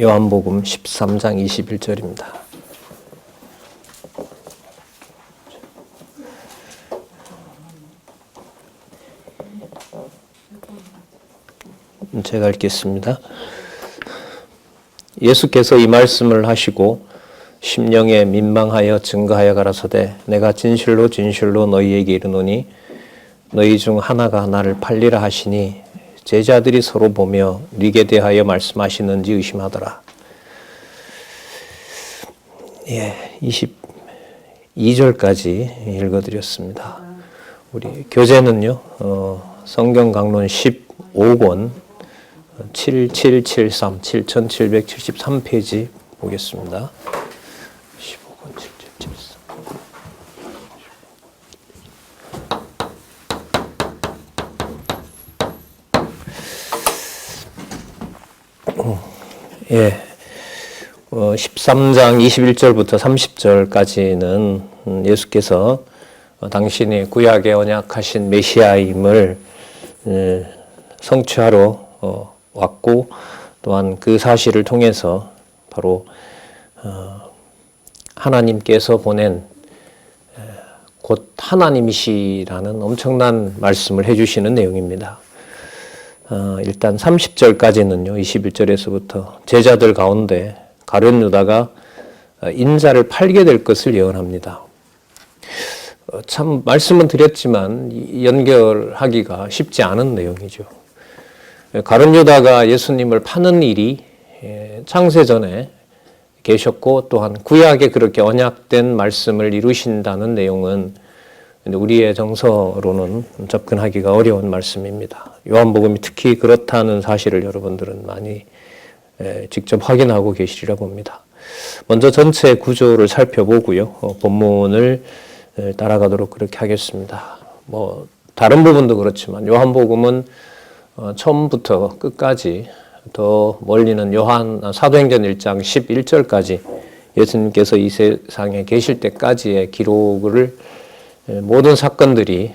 요한복음 13장 21절입니다. 제가 읽겠습니다. 예수께서 이 말씀을 하시고 심령에 민망하여 증거하여 가라사대 내가 진실로 진실로 너희에게 이르노니 너희 중 하나가 나를 팔리라 하시니 제자들이 서로 보며 네게 대하여 말씀하시는지 의심하더라. 22절까지 읽어드렸습니다. 우리 교재는요, 성경 강론 15권 7773, 7773페이지 보겠습니다. 15권 7773. 예, 13장 21절부터 30절까지는 예수께서 당신이 구약에 언약하신 메시아임을 성취하러 왔고, 또한 그 사실을 통해서 바로 하나님께서 보낸 곧 하나님이시라는 엄청난 말씀을 해주시는 내용입니다. 일단 30절까지는요, 21절에서부터 제자들 가운데 가룟 유다가 인자를 팔게 될 것을 예언합니다. 참 말씀은 드렸지만 연결하기가 쉽지 않은 내용이죠. 가룟 유다가 예수님을 파는 일이 창세전에 계셨고, 또한 구약에 그렇게 언약된 말씀을 이루신다는 내용은 우리의 정서로는 접근하기가 어려운 말씀입니다. 요한복음이 특히 그렇다는 사실을 여러분들은 많이 직접 확인하고 계시리라 봅니다. 먼저 전체 구조를 살펴보고요, 본문을 따라가도록 그렇게 하겠습니다. 다른 부분도 그렇지만 요한복음은 처음부터 끝까지, 더 멀리는 사도행전 1장 11절까지 예수님께서 이 세상에 계실 때까지의 기록을 모든 사건들이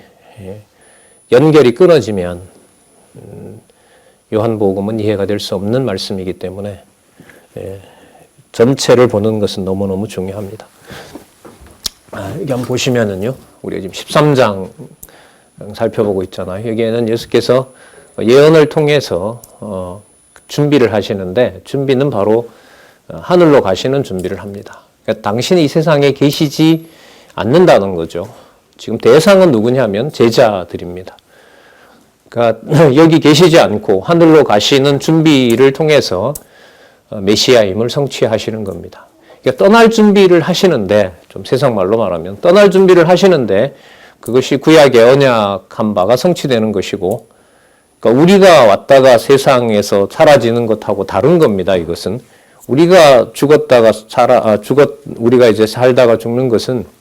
연결이 끊어지면 요한복음은 이해가 될 수 없는 말씀이기 때문에 전체를 보는 것은 너무너무 중요합니다. 여기 한번 보시면은요, 우리가 지금 13장 살펴보고 있잖아요. 여기에는 예수께서 예언을 통해서 준비를 하시는데, 준비는 바로 하늘로 가시는 준비를 합니다. 그러니까 당신이 이 세상에 계시지 않는다는 거죠. 지금 대상은 누구냐면 제자들입니다. 그러니까 여기 계시지 않고 하늘로 가시는 준비를 통해서 메시아임을 성취하시는 겁니다. 그러니까 떠날 준비를 하시는데, 좀 세상말로 말하면 떠날 준비를 하시는데, 그것이 구약의 언약한 바가 성취되는 것이고, 그러니까 우리가 왔다가 세상에서 사라지는 것하고 다른 겁니다. 이것은 우리가 우리가 이제 살다가 죽는 것은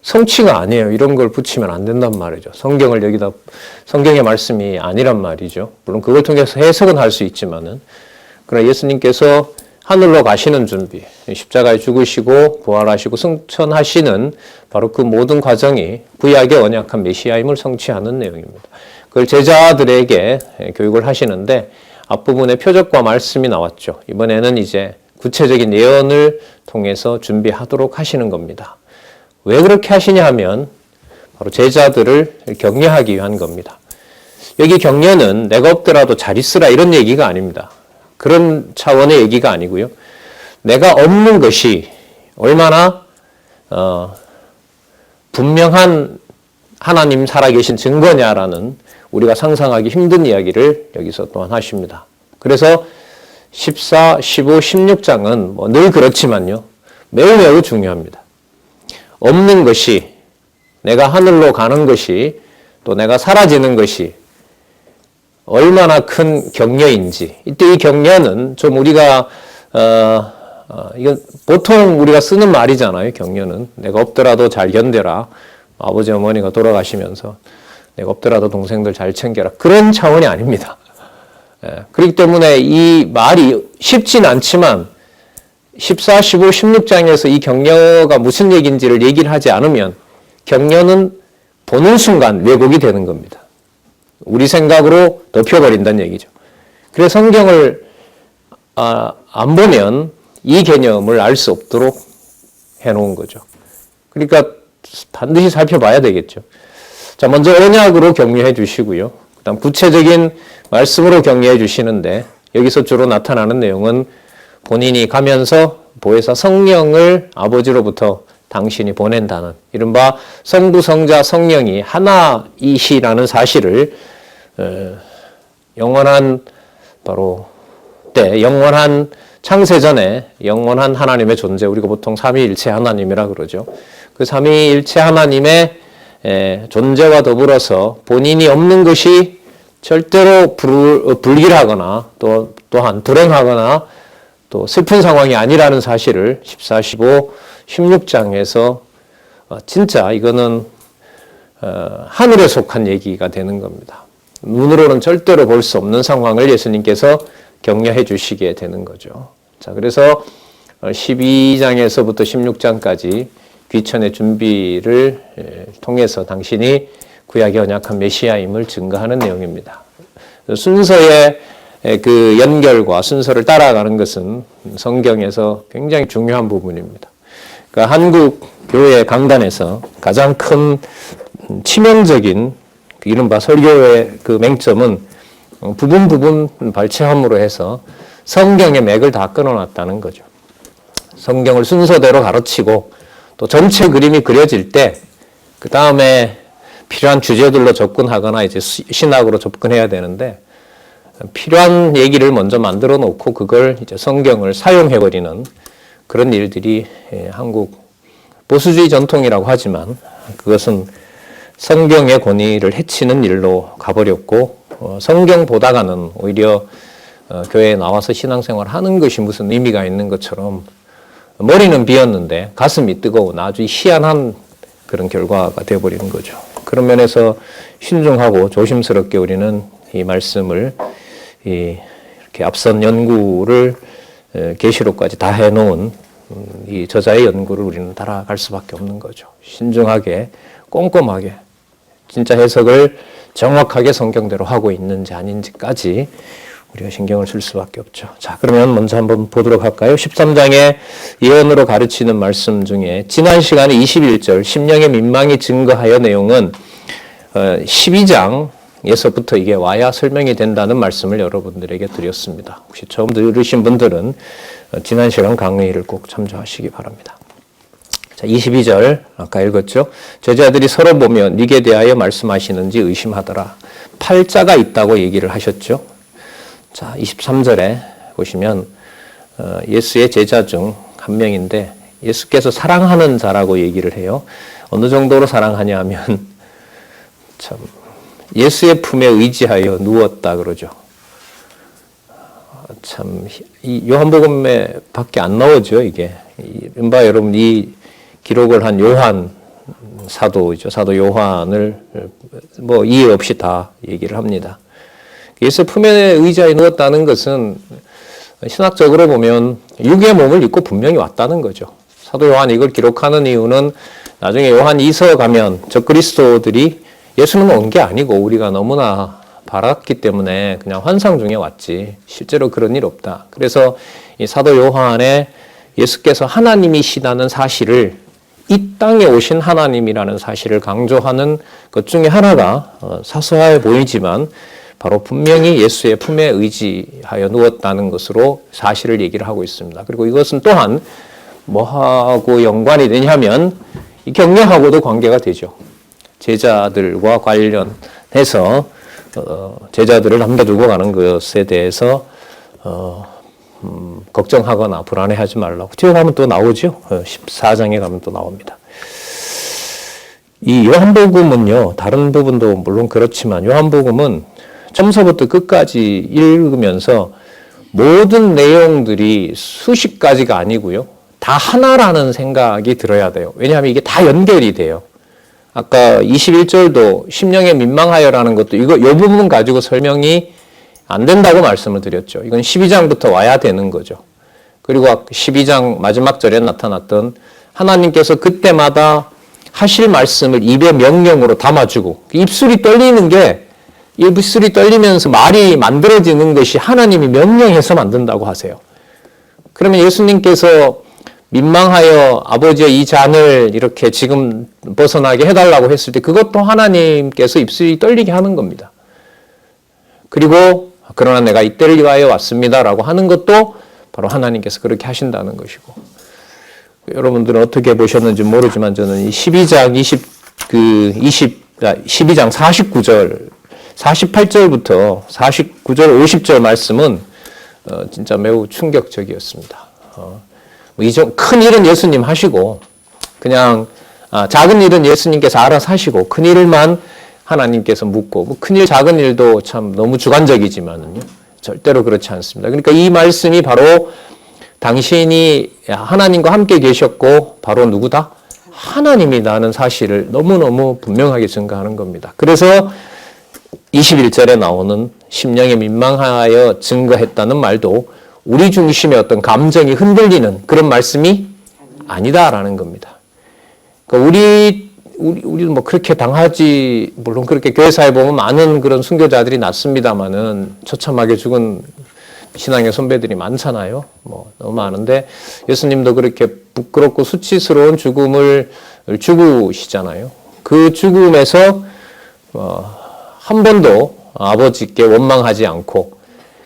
성취가 아니에요. 이런 걸 붙이면 안 된단 말이죠. 성경의 말씀이 아니란 말이죠. 물론 그걸 통해서 해석은 할 수 있지만은, 그러나 예수님께서 하늘로 가시는 준비, 십자가에 죽으시고 부활하시고 승천하시는 바로 그 모든 과정이 구약의 언약한 메시아임을 성취하는 내용입니다. 그걸 제자들에게 교육을 하시는데, 앞부분에 표적과 말씀이 나왔죠. 이번에는 이제 구체적인 예언을 통해서 준비하도록 하시는 겁니다. 왜 그렇게 하시냐 하면 바로 제자들을 격려하기 위한 겁니다. 여기 격려는 내가 없더라도 잘 있으라 이런 얘기가 아닙니다. 그런 차원의 얘기가 아니고요. 내가 없는 것이 얼마나 분명한 하나님 살아계신 증거냐라는 우리가 상상하기 힘든 이야기를 여기서 또한 하십니다. 그래서 14, 15, 16장은 늘 그렇지만요, 매우 중요합니다. 없는 것이, 내가 하늘로 가는 것이, 또 내가 사라지는 것이 얼마나 큰 격려인지. 이때 이 격려는 좀 우리가 이건 보통 우리가 쓰는 말이잖아요. 격려는 내가 없더라도 잘 견뎌라. 아버지 어머니가 돌아가시면서 내가 없더라도 동생들 잘 챙겨라. 그런 차원이 아닙니다. 그렇기 때문에 이 말이 쉽진 않지만 14, 15, 16장에서 이 격려가 무슨 얘기인지를 얘기를 하지 않으면 격려는 보는 순간 왜곡이 되는 겁니다. 우리 생각으로 덮여버린다는 얘기죠. 그래서 성경을 안 보면 이 개념을 알 수 없도록 해놓은 거죠. 그러니까 반드시 살펴봐야 되겠죠. 자, 먼저 언약으로 격려해 주시고요. 그다음 구체적인 말씀으로 격려해 주시는데 여기서 주로 나타나는 내용은 본인이 가면서 보혜사 성령을 아버지로부터 당신이 보낸다는 이른바 성부, 성자, 성령이 하나이시라는 사실을 영원한 바로 때 영원한 창세전에 영원한 하나님의 존재, 우리가 보통 삼위일체 하나님이라 그러죠. 그 삼위일체 하나님의 존재와 더불어서 본인이 없는 것이 절대로 불길하거나 또한 불행하거나 또 슬픈 상황이 아니라는 사실을 14, 15, 16장에서 진짜 이거는 하늘에 속한 얘기가 되는 겁니다. 눈으로는 절대로 볼 수 없는 상황을 예수님께서 격려해 주시게 되는 거죠. 자, 그래서 12장에서부터 16장까지 귀천의 준비를 통해서 당신이 구약의 언약한 메시아임을 증거하는 내용입니다. 순서의 그 연결과 순서를 따라가는 것은 성경에서 굉장히 중요한 부분입니다. 그러니까 한국 교회 강단에서 가장 큰 치명적인 이른바 설교의 그 맹점은 부분 발췌함으로 해서 성경의 맥을 다 끊어놨다는 거죠. 성경을 순서대로 가르치고 또 전체 그림이 그려질 때 그 다음에 필요한 주제들로 접근하거나 이제 신학으로 접근해야 되는데 필요한 얘기를 먼저 만들어 놓고 그걸 이제 성경을 사용해 버리는 그런 일들이 한국 보수주의 전통이라고 하지만 그것은 성경의 권위를 해치는 일로 가버렸고 성경 보다가는 오히려 교회에 나와서 신앙생활 하는 것이 무슨 의미가 있는 것처럼 머리는 비었는데 가슴이 뜨거운 아주 희한한 그런 결과가 되어버리는 거죠. 그런 면에서 신중하고 조심스럽게 우리는 이 말씀을 이렇게 앞선 연구를 계시록까지 다 해놓은 이 저자의 연구를 우리는 따라갈 수밖에 없는 거죠. 신중하게 꼼꼼하게 진짜 해석을 정확하게 성경대로 하고 있는지 아닌지까지 우리가 신경을 쓸 수밖에 없죠. 자, 그러면 먼저 한번 보도록 할까요? 13장의 예언으로 가르치는 말씀 중에 지난 시간에 21절 심령의 민망이 증거하여 내용은 12장에서부터 이게 와야 설명이 된다는 말씀을 여러분들에게 드렸습니다. 혹시 처음 들으신 분들은 지난 시간 강의를 꼭 참조하시기 바랍니다. 자, 22절 아까 읽었죠? 제자들이 서로 보며 네게 대하여 말씀하시는지 의심하더라. 팔자가 있다고 얘기를 하셨죠. 자, 23절에 보시면 예수의 제자 중 한 명인데 예수께서 사랑하는 자라고 얘기를 해요. 어느 정도로 사랑하냐 하면 참 예수의 품에 의지하여 누웠다 그러죠. 참 이 요한복음에 밖에 안 나오죠, 이게. 이른바 여러분 이 기록을 한 요한 사도이죠. 사도 요한을 뭐 이해 없이 다 얘기를 합니다. 예수 품에 의지하여 누웠다는 것은 신학적으로 보면 육의 몸을 입고 분명히 왔다는 거죠. 사도 요한이 이걸 기록하는 이유는 나중에 요한 2서 가면 저 그리스도들이 예수는 온 게 아니고 우리가 너무나 바랐기 때문에 그냥 환상 중에 왔지 실제로 그런 일 없다. 그래서 이 사도 요한에 예수께서 하나님이시다는 사실을 이 땅에 오신 하나님이라는 사실을 강조하는 것 중에 하나가 사소해 보이지만 바로 분명히 예수의 품에 의지하여 누웠다는 것으로 사실을 얘기를 하고 있습니다. 그리고 이것은 또한 뭐하고 연관이 되냐면 이 격려하고도 관계가 되죠. 제자들과 관련해서 제자들을 남겨두고 가는 것에 대해서 걱정하거나 불안해하지 말라고. 뒤에 가면 또 나오죠. 14장에 가면 또 나옵니다. 이 요한복음은요, 다른 부분도 물론 그렇지만 요한복음은 처음서부터 끝까지 읽으면서 모든 내용들이 수십 가지가 아니고요. 다 하나라는 생각이 들어야 돼요. 왜냐하면 이게 다 연결이 돼요. 아까 21절도 심령에 민망하여라는 것도 이 부분 가지고 설명이 안 된다고 말씀을 드렸죠. 이건 12장부터 와야 되는 거죠. 그리고 12장 마지막 절에 나타났던 하나님께서 그때마다 하실 말씀을 입의 명령으로 담아주고 입술이 떨리면서 말이 만들어지는 것이 하나님이 명령해서 만든다고 하세요. 그러면 예수님께서 민망하여 아버지의 이 잔을 이렇게 지금 벗어나게 해달라고 했을 때 그것도 하나님께서 입술이 떨리게 하는 겁니다. 그리고 그러나 내가 이때를 위하여 왔습니다라고 하는 것도 바로 하나님께서 그렇게 하신다는 것이고, 여러분들은 어떻게 보셨는지 모르지만 저는 이 12장 12장 49절 48절부터 49절 50절 말씀은 진짜 매우 충격적이었습니다. 이전 큰 일은 예수님 하시고 그냥 작은 일은 예수님께서 알아서 하시고 큰 일만 하나님께서 묻고, 뭐 큰 일 작은 일도 참 너무 주관적이지만은요 절대로 그렇지 않습니다. 그러니까 이 말씀이 바로 당신이 하나님과 함께 계셨고 바로 누구다? 하나님이라는 사실을 너무너무 분명하게 증거하는 겁니다. 그래서 21절에 나오는 심령에 민망하여 증거했다는 말도 우리 중심의 어떤 감정이 흔들리는 그런 말씀이 아니다라는 겁니다. 그러니까 우리도 뭐 그렇게 당하지, 물론 그렇게 교회사에 보면 많은 그런 순교자들이 났습니다만은 처참하게 죽은 신앙의 선배들이 많잖아요. 뭐 너무 많은데 예수님도 그렇게 부끄럽고 수치스러운 죽음을 죽으시잖아요. 그 죽음에서 한 번도 아버지께 원망하지 않고,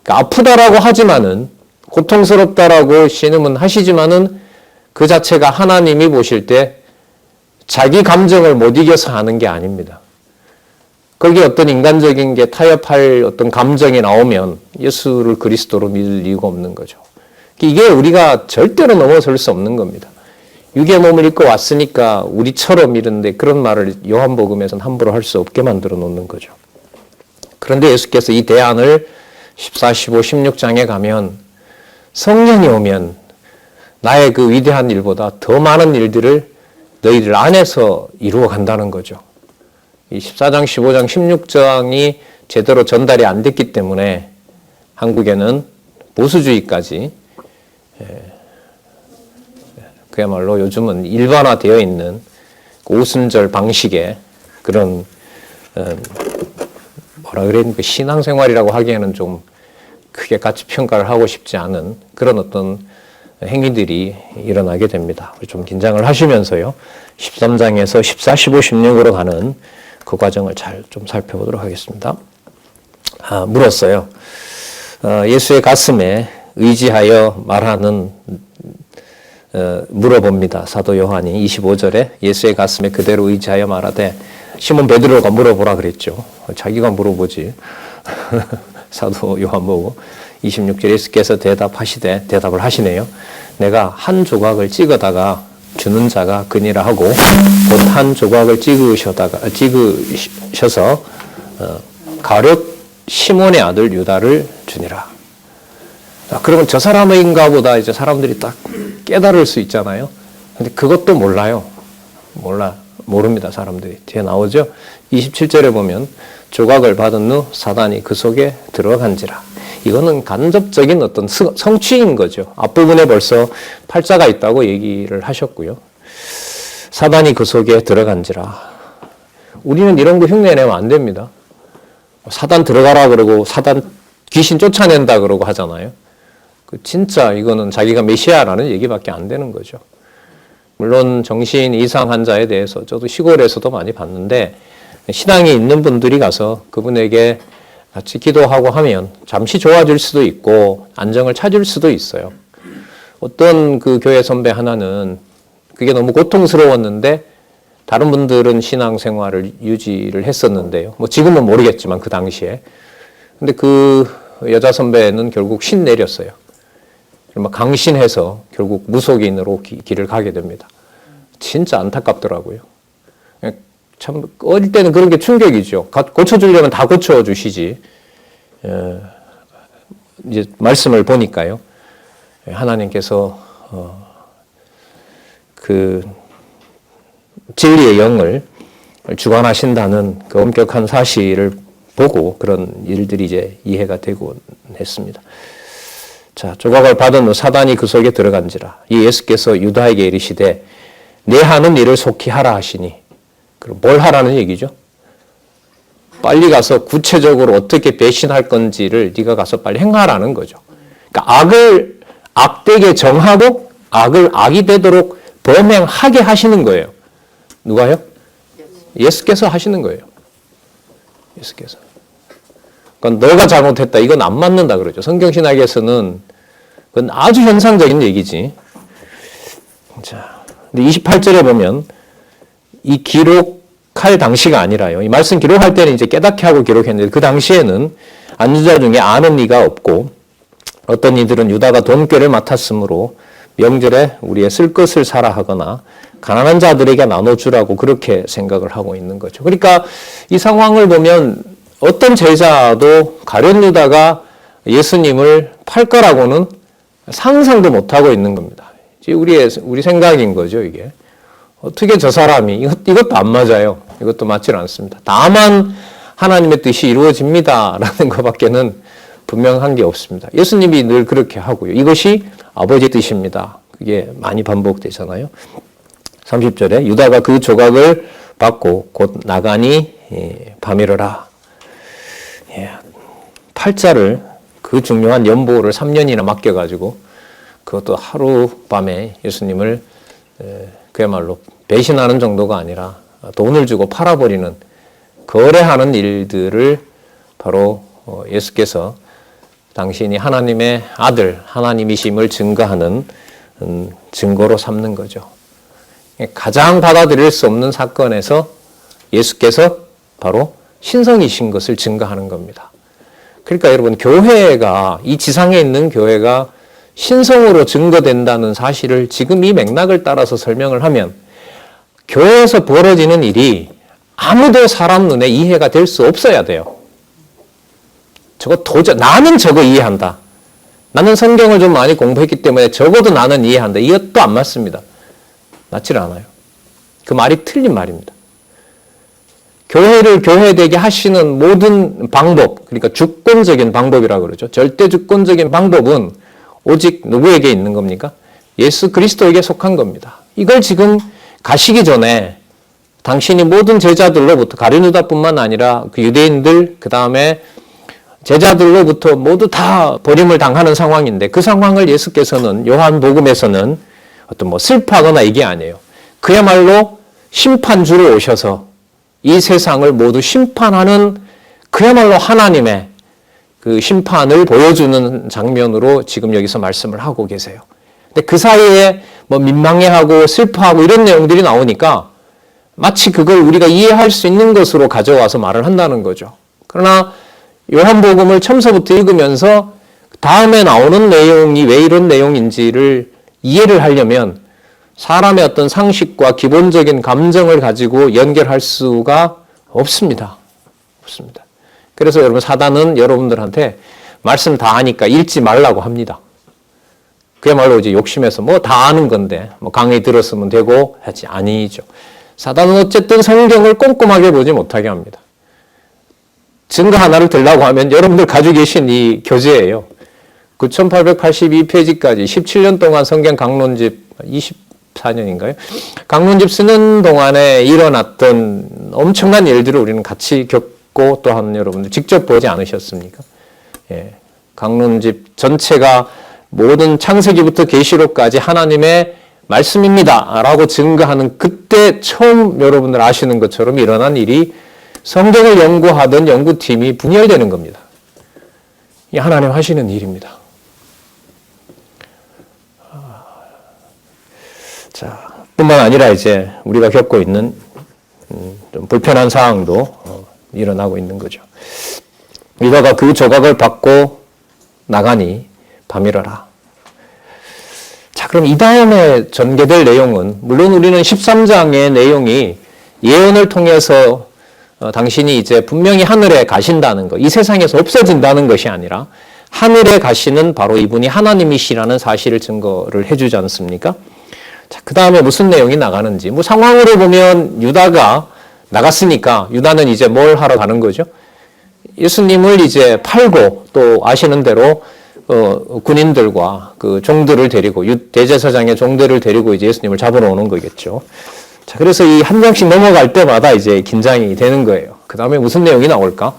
그러니까 아프다라고 하지만은, 고통스럽다라고 신음은 하시지만은 그 자체가 하나님이 보실 때 자기 감정을 못 이겨서 하는 게 아닙니다. 거기에 어떤 인간적인 게 타협할 어떤 감정이 나오면 예수를 그리스도로 믿을 이유가 없는 거죠. 이게 우리가 절대로 넘어설 수 없는 겁니다. 육의 몸을 입고 왔으니까 우리처럼 이런데 그런 말을 요한복음에서는 함부로 할 수 없게 만들어 놓는 거죠. 그런데 예수께서 이 대안을 14, 15, 16장에 가면 성령이 오면 나의 그 위대한 일보다 더 많은 일들을 너희들 안에서 이루어 간다는 거죠. 이 14장, 15장, 16장이 제대로 전달이 안 됐기 때문에 한국에는 보수주의까지 그야말로 요즘은 일반화되어 있는 오순절 방식의 그런 뭐라 그래야 되나, 신앙생활이라고 하기에는 좀 크게 가치 평가를 하고 싶지 않은 그런 어떤 행위들이 일어나게 됩니다. 좀 긴장을 하시면서요, 13장에서 14, 15, 16으로 가는 그 과정을 잘 좀 살펴보도록 하겠습니다. 물었어요. 예수의 가슴에 의지하여 말하는 물어봅니다. 사도 요한이 25절에 예수의 가슴에 그대로 의지하여 말하되, 시몬 베드로가 물어보라 그랬죠. 자기가 물어보지. 사도 요한 보고 26절에 예수께서 대답을 하시네요. 내가 한 조각을 찍어다가 주는 자가 그니라 하고 곧 한 조각을 찍으셔서 가룟 시몬의 아들 유다를 주니라. 그러면 저 사람인가 보다 이제 사람들이 딱 깨달을 수 있잖아요. 근데 그것도 몰라요. 모릅니다. 사람들이. 뒤에 나오죠. 27절에 보면 조각을 받은 후 사단이 그 속에 들어간지라. 이거는 간접적인 어떤 성취인 거죠. 앞부분에 벌써 팔자가 있다고 얘기를 하셨고요. 사단이 그 속에 들어간지라. 우리는 이런 거 흉내내면 안 됩니다. 사단 들어가라 그러고 사단 귀신 쫓아낸다 그러고 하잖아요. 진짜 이거는 자기가 메시아라는 얘기밖에 안 되는 거죠. 물론 정신 이상 환자에 대해서 저도 시골에서도 많이 봤는데, 신앙이 있는 분들이 가서 그분에게 같이 기도하고 하면 잠시 좋아질 수도 있고 안정을 찾을 수도 있어요. 어떤 그 교회 선배 하나는 그게 너무 고통스러웠는데 다른 분들은 신앙생활을 유지를 했었는데요. 뭐 지금은 모르겠지만 그 당시에. 근데 그 여자 선배는 결국 신 내렸어요. 강신해서 결국 무속인으로 길을 가게 됩니다. 진짜 안타깝더라고요. 참 어릴 때는 그런 게 충격이죠. 고쳐주려면 다 고쳐주시지. 이제 말씀을 보니까요, 하나님께서 그 진리의 영을 주관하신다는 그 엄격한 사실을 보고 그런 일들이 이제 이해가 되곤 했습니다. 자, 조각을 받은 후 사단이 그 속에 들어간지라. 이 예수께서 유다에게 이르시되 내 하는 일을 속히 하라 하시니. 그럼 뭘 하라는 얘기죠? 빨리 가서 구체적으로 어떻게 배신할 건지를 네가 가서 빨리 행하라는 거죠. 그러니까 악되게 정하고 악을 악이 되도록 범행하게 하시는 거예요. 누가요? 예수께서 하시는 거예요. 예수께서. 그러니까 너가 잘못했다. 이건 안 맞는다 그러죠. 성경신학에서는 그건 아주 현상적인 얘기지. 자, 근데 28절에 보면 이 기록할 당시가 아니라요. 이 말씀 기록할 때는 이제 깨닫게 하고 기록했는데 그 당시에는 안주자 중에 아는 이가 없고 어떤 이들은 유다가 돈꾀를 맡았으므로 명절에 우리의 쓸 것을 사라 하거나 가난한 자들에게 나눠주라고 그렇게 생각을 하고 있는 거죠. 그러니까 이 상황을 보면 어떤 제자도 가룟 유다가 예수님을 팔 거라고는 상상도 못하고 있는 겁니다. 우리 생각인 거죠, 이게. 어떻게 저 사람이, 이것도 안 맞아요. 이것도 맞지 않습니다. 다만 하나님의 뜻이 이루어집니다. 라는 것밖에는 분명한 게 없습니다. 예수님이 늘 그렇게 하고요. 이것이 아버지의 뜻입니다. 그게 많이 반복되잖아요. 30절에 유다가 그 조각을 받고 곧 나가니 밤이러라. 팔자를 그 중요한 연보를 3년이나 맡겨가지고 그것도 하룻밤에 예수님을 그야말로 배신하는 정도가 아니라 돈을 주고 팔아버리는 거래하는 일들을 바로 예수께서 당신이 하나님의 아들, 하나님이심을 증거하는 증거로 삼는 거죠. 가장 받아들일 수 없는 사건에서 예수께서 바로 신성이신 것을 증거하는 겁니다. 그러니까 여러분, 교회가, 이 지상에 있는 교회가 신성으로 증거된다는 사실을 지금 이 맥락을 따라서 설명을 하면 교회에서 벌어지는 일이 아무도 사람 눈에 이해가 될 수 없어야 돼요. 나는 저거 이해한다. 나는 성경을 좀 많이 공부했기 때문에 적어도 나는 이해한다. 이것도 안 맞습니다. 맞질 않아요. 그 말이 틀린 말입니다. 교회를 교회되게 하시는 모든 방법, 그러니까 주권적인 방법이라고 그러죠. 절대 주권적인 방법은 오직 누구에게 있는 겁니까? 예수 그리스도에게 속한 겁니다. 이걸 지금 가시기 전에 당신이 모든 제자들로부터 가룟 유다뿐만 아니라 그 유대인들, 그 다음에 제자들로부터 모두 다 버림을 당하는 상황인데 그 상황을 예수께서는 요한복음에서는 어떤 슬퍼하거나 이게 아니에요. 그야말로 심판주로 오셔서 이 세상을 모두 심판하는 그야말로 하나님의 그 심판을 보여주는 장면으로 지금 여기서 말씀을 하고 계세요. 근데 그 사이에 민망해하고 슬퍼하고 이런 내용들이 나오니까 마치 그걸 우리가 이해할 수 있는 것으로 가져와서 말을 한다는 거죠. 그러나 요한복음을 처음서부터 읽으면서 다음에 나오는 내용이 왜 이런 내용인지를 이해를 하려면 사람의 어떤 상식과 기본적인 감정을 가지고 연결할 수가 없습니다. 없습니다. 그래서 여러분, 사단은 여러분들한테 말씀 다 아니까 읽지 말라고 합니다. 그야말로 이제 욕심에서 다 아는 건데 강의 들었으면 되고 하지 아니죠. 사단은 어쨌든 성경을 꼼꼼하게 보지 못하게 합니다. 증거 하나를 들라고 하면 여러분들 가지고 계신 이 교재예요. 9882페이지까지 17년 동안 성경 강론집 24년인가요? 강론집 쓰는 동안에 일어났던 엄청난 일들을 우리는 같이 겪고 또한 여러분들 직접 보지 않으셨습니까? 예. 강론집 전체가 모든 창세기부터 계시록까지 하나님의 말씀입니다 라고 증거하는 그때 처음 여러분들 아시는 것처럼 일어난 일이 성경을 연구하던 연구팀이 분열되는 겁니다. 이 하나님 하시는 일입니다. 자, 뿐만 아니라 이제 우리가 겪고 있는 좀 불편한 상황도 일어나고 있는 거죠. 유다가 그 조각을 받고 나가니 밤이러라. 자, 그럼 이 다음에 전개될 내용은 물론 우리는 13장의 내용이 예언을 통해서 당신이 이제 분명히 하늘에 가신다는 것, 이 세상에서 없어진다는 것이 아니라 하늘에 가시는 바로 이분이 하나님이시라는 사실을 증거를 해주지 않습니까? 자, 그 다음에 무슨 내용이 나가는지, 상황으로 보면 유다가 나갔으니까 유다는 이제 뭘 하러 가는 거죠? 예수님을 이제 팔고 또 아시는 대로 군인들과 그 종들을 데리고 대제사장의 종들을 데리고 이제 예수님을 잡으러 오는 거겠죠. 자, 그래서 이 한 장씩 넘어갈 때마다 이제 긴장이 되는 거예요. 그 다음에 무슨 내용이 나올까?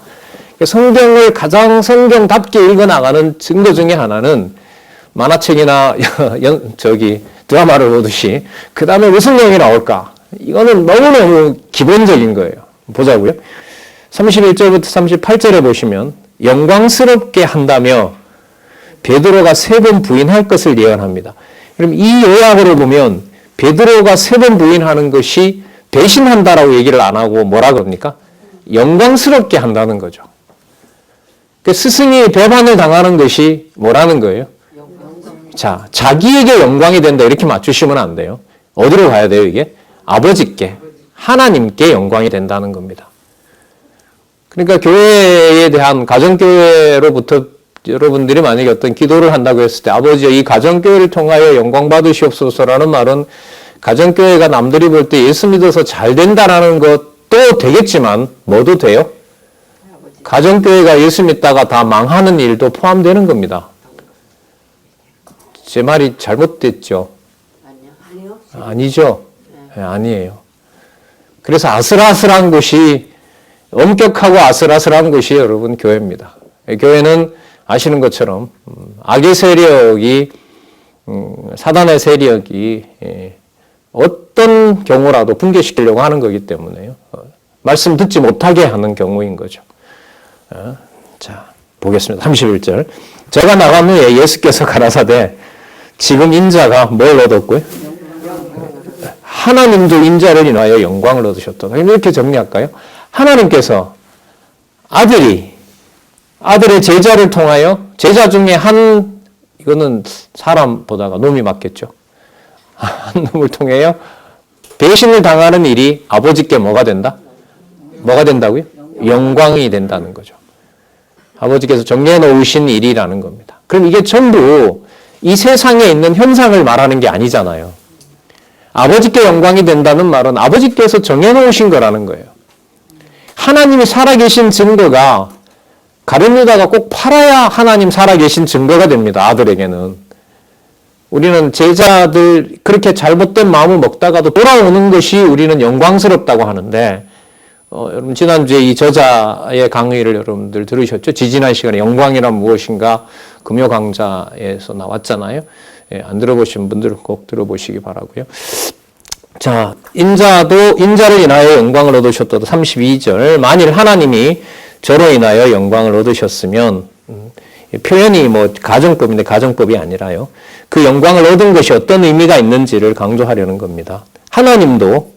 성경을 가장 성경답게 읽어나가는 증거 중에 하나는 만화책이나 드라마를 보듯이 그 다음에 무슨 내용이 나올까? 이거는 너무너무 기본적인 거예요. 보자고요. 31절부터 38절에 보시면 영광스럽게 한다며 베드로가 3번 부인할 것을 예언합니다. 그럼 이 요약으로 보면 베드로가 3번 부인하는 것이 배신한다라고 얘기를 안 하고 뭐라 그럽니까? 영광스럽게 한다는 거죠. 그 스승이 배반을 당하는 것이 뭐라는 거예요? 자, 자기에게 영광이 된다 이렇게 맞추시면 안 돼요. 어디로 가야 돼요, 이게? 아버지께, 하나님께 영광이 된다는 겁니다. 그러니까 교회에 대한 가정교회로부터 여러분들이 만약에 어떤 기도를 한다고 했을 때 아버지여 이 가정교회를 통하여 영광 받으시옵소서라는 말은 가정교회가 남들이 볼 때 예수 믿어서 잘 된다라는 것도 되겠지만 뭐도 돼요? 가정교회가 예수 믿다가 다 망하는 일도 포함되는 겁니다. 제 말이 잘못됐죠? 아니요. 아니죠? 네, 아니에요. 그래서 아슬아슬한 곳이 엄격하고 아슬아슬한 곳이 여러분 교회입니다. 교회는 아시는 것처럼 악의 세력이 사단의 세력이 어떤 경우라도 붕괴시키려고 하는 거기 때문에요. 말씀 듣지 못하게 하는 경우인 거죠. 자, 보겠습니다. 31절. 제가 나간 후에 예수께서 가라사대 지금 인자가 뭘 얻었고요? 하나님도 인자를 인하여 영광을 얻으셨다. 이렇게 정리할까요? 하나님께서 아들의 제자를 통하여 제자 중에 이거는 사람 보다가 놈이 맞겠죠. 한 놈을 통하여 배신을 당하는 일이 아버지께 뭐가 된다? 뭐가 된다고요? 영광이 된다는 거죠. 아버지께서 정해 놓으신 일이라는 겁니다. 그럼 이게 전부 이 세상에 있는 현상을 말하는 게 아니잖아요. 아버지께 영광이 된다는 말은 아버지께서 정해 놓으신 거라는 거예요. 하나님이 살아계신 증거가 가룟 유다가 꼭 팔아야 하나님 살아계신 증거가 됩니다. 아들에게는. 우리는 제자들 그렇게 잘못된 마음을 먹다가도 돌아오는 것이 우리는 영광스럽다고 하는데 여러분 지난주에 이 저자의 강의를 여러분들 들으셨죠? 지지난 시간에 영광이란 무엇인가 금요 강좌에서 나왔잖아요. 예, 안 들어보신 분들은 꼭 들어보시기 바라고요. 자, 인자를 인하여 영광을 얻으셨다. 32절. 만일 하나님이 저로 인하여 영광을 얻으셨으면 표현이 가정법인데 가정법이 아니라요. 그 영광을 얻은 것이 어떤 의미가 있는지를 강조하려는 겁니다. 하나님도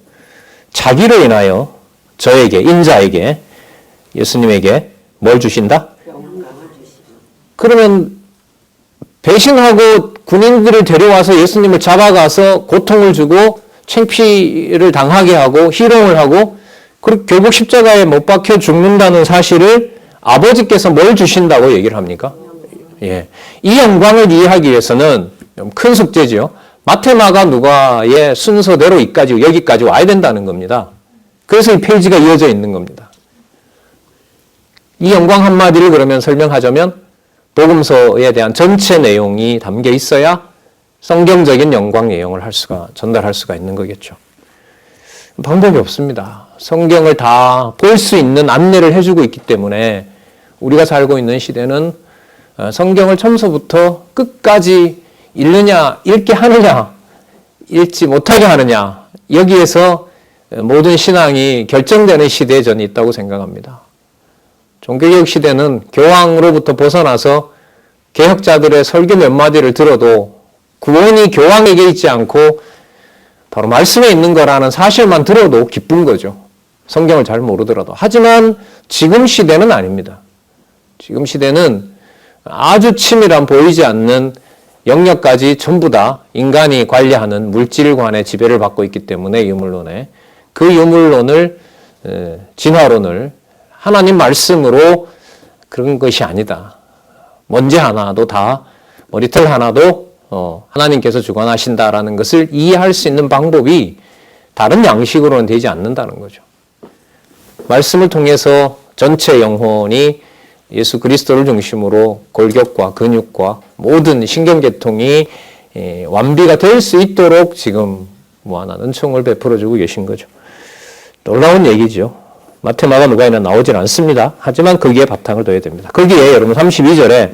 자기로 인하여 저에게, 인자에게, 예수님에게 뭘 주신다? 그러면 배신하고 군인들을 데려와서 예수님을 잡아가서 고통을 주고 창피를 당하게 하고 희롱을 하고 그리고 결국 십자가에 못 박혀 죽는다는 사실을 아버지께서 뭘 주신다고 얘기를 합니까? 예. 이 영광을 이해하기 위해서는 큰 숙제죠. 마태, 마가, 누가의 순서대로 여기까지 와야 된다는 겁니다. 그래서 이 페이지가 이어져 있는 겁니다. 이 영광 한마디를 그러면 설명하자면 복음서에 대한 전체 내용이 담겨 있어야 성경적인 영광 내용을 전달할 수가 있는 거겠죠. 방법이 없습니다. 성경을 다 볼 수 있는 안내를 해주고 있기 때문에 우리가 살고 있는 시대는 성경을 처음서부터 끝까지 읽게 하느냐, 읽지 못하게 하느냐, 여기에서 모든 신앙이 결정되는 시대에 저는 있다고 생각합니다. 종교개혁 시대는 교황으로부터 벗어나서 개혁자들의 설교 몇 마디를 들어도 구원이 교황에게 있지 않고 바로 말씀에 있는 거라는 사실만 들어도 기쁜 거죠. 성경을 잘 모르더라도. 하지만 지금 시대는 아닙니다. 지금 시대는 아주 치밀한 보이지 않는 영역까지 전부 다 인간이 관리하는 물질관의 지배를 받고 있기 때문에 유물론에 그 유물론을 진화론을 하나님 말씀으로 그런 것이 아니다. 먼지 하나도 다 머리털 하나도 하나님께서 주관하신다라는 것을 이해할 수 있는 방법이 다른 양식으로는 되지 않는다는 거죠. 말씀을 통해서 전체 영혼이 예수 그리스도를 중심으로 골격과 근육과 모든 신경계통이 완비가 될 수 있도록 지금 무한한 은총을 베풀어주고 계신 거죠. 놀라운 얘기죠. 마태, 마가, 누가에는 나오질 않습니다. 하지만 거기에 바탕을 둬야 됩니다. 거기에 여러분 32절에